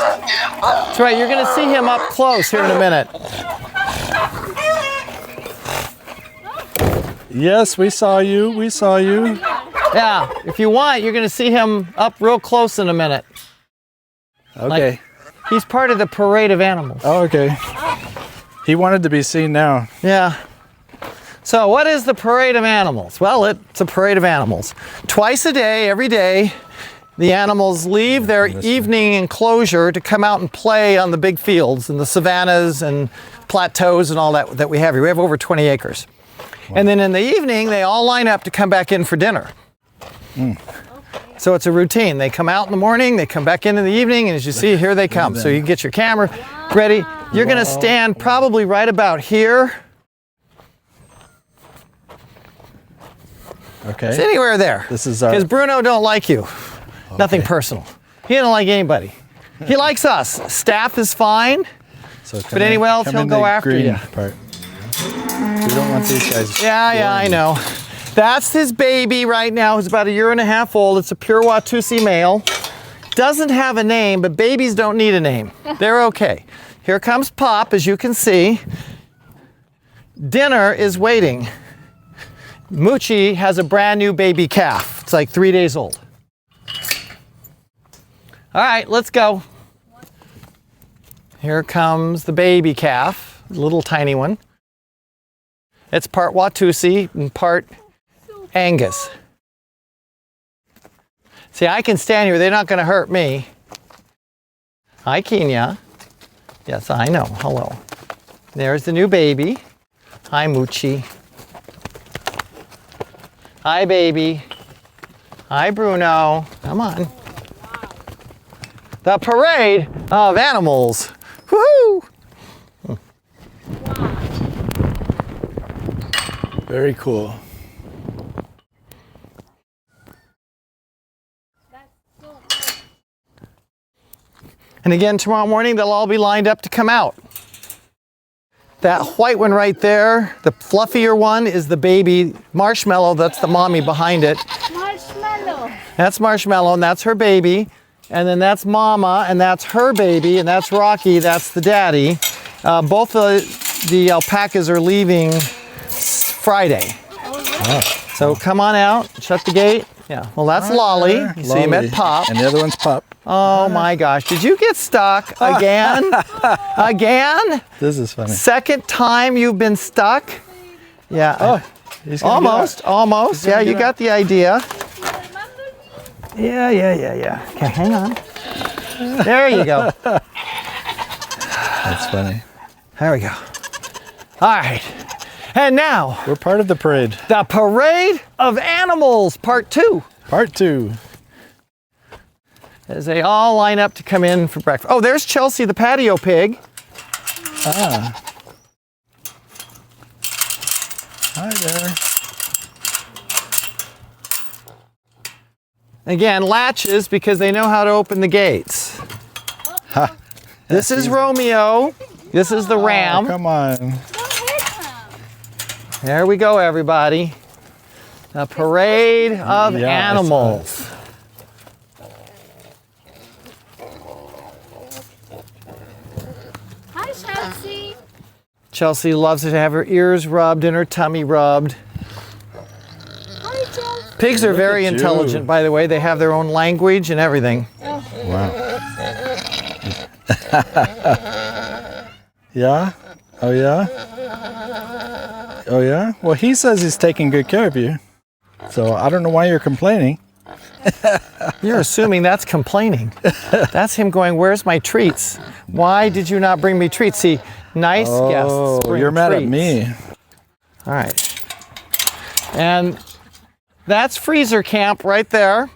That's right, you're going to see him up close here in a minute. Yes, we saw you. We saw you. Yeah, if you want, you're going to see him up real close in a minute. Okay. Like, he's part of the parade of animals. Oh, okay. He wanted to be seen now. Yeah. So what is the parade of animals? Well, it's a parade of animals. Twice a day, every day, the animals leave their evening enclosure to come out and play on the big fields and the savannas and plateaus and all that we have here. We have over 20 acres. Wow. And then in the evening, they all line up to come back in for dinner. So it's a routine. They come out in the morning, they come back in the evening, and as you see, here they come. So you can get your camera ready. You're going to stand probably right about here. Okay. It's anywhere there. This is our... Because Bruno don't like you. Okay. Nothing personal. He don't like anybody. He likes us. Staff is fine. So but anywhere else, he'll go after you. Part. We don't want these guys. Yeah, I know. That's his baby right now. He's about 1.5 years old. It's a pure Watusi male. Doesn't have a name, but babies don't need a name. They're okay. Here comes Pop, as you can see. Dinner is waiting. Moochie has a brand new baby calf. It's like 3 days old. All right, let's go. Here comes the baby calf, little tiny one. It's part Watusi and part Angus. See, I can stand here. They're not going to hurt me. Hi, Kenya. Yes, I know. Hello. There's the new baby. Hi, Moochie. Hi, baby. Hi, Bruno. Come on. The parade of animals. Woohoo! Very cool. And again, tomorrow morning, they'll all be lined up to come out. That white one right there, the fluffier one, is the baby Marshmallow. That's the mommy behind it. Marshmallow. That's Marshmallow, and that's her baby. And then that's Mama, and that's her baby, and that's Rocky, that's the daddy. Both the alpacas are leaving Friday. Oh. So come on out, shut the gate. Yeah, well, that's Lolly. So you met Pop. And the other one's Pop. Oh my gosh, did you get stuck again? Again? This is funny. Second time you've been stuck? Yeah. Oh, almost. Yeah, you got the idea. Yeah. Okay, hang on. There you go. That's funny. There we go. All right. And now, we're part of the parade. The Parade of Animals, Part 2. Part 2. As they all line up to come in for breakfast. Oh, there's Chelsea, the patio pig. Ah. Hi there. Again, latches because they know how to open the gates. Ha. This is Romeo. This is the ram. Oh, come on. There we go, everybody. The Parade of Animals. Hi, Chelsea. Chelsea loves to have her ears rubbed and her tummy rubbed. Hi, Chelsea. Pigs are very intelligent, by the way. They have their own language and everything. Wow. Yeah? Oh, yeah? Oh, yeah? Well, he says he's taking good care of you. So I don't know why you're complaining. You're assuming that's complaining. That's him going, where's my treats? Why did you not bring me treats? See, nice guests bring you're mad at treats. me. All right. And that's freezer camp right there.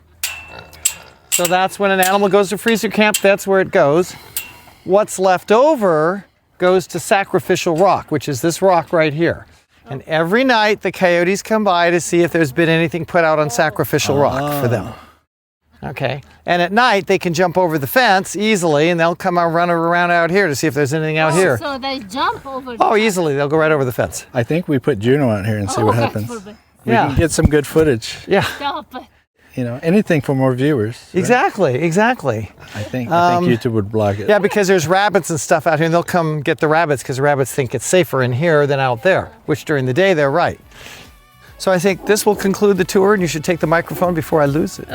So that's when an animal goes to freezer camp, that's where it goes. What's left over goes to sacrificial rock, which is this rock right here. And every night the coyotes come by to see if there's been anything put out on sacrificial rock for them. Okay. And at night they can jump over the fence easily and they'll come out run around out here to see if there's anything out here. So they jump over the Oh, easily. They'll go right over the fence. I think we put Juno out here and see what happens. We Yeah. can get some good footage. Yeah. Stop. You know, anything for more viewers. Right? Exactly. Exactly. I think YouTube would block it. Yeah, because there's rabbits and stuff out here, and they'll come get the rabbits because rabbits think it's safer in here than out there, which during the day they're right. So I think this will conclude the tour, and you should take the microphone before I lose it.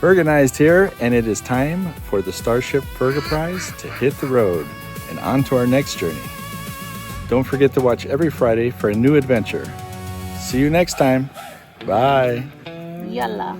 FERGUNIZED here, and it is time for the Starship Fergaprise to hit the road and on to our next journey. Don't forget to watch every Friday for a new adventure. See you next time. Bye. Yalla.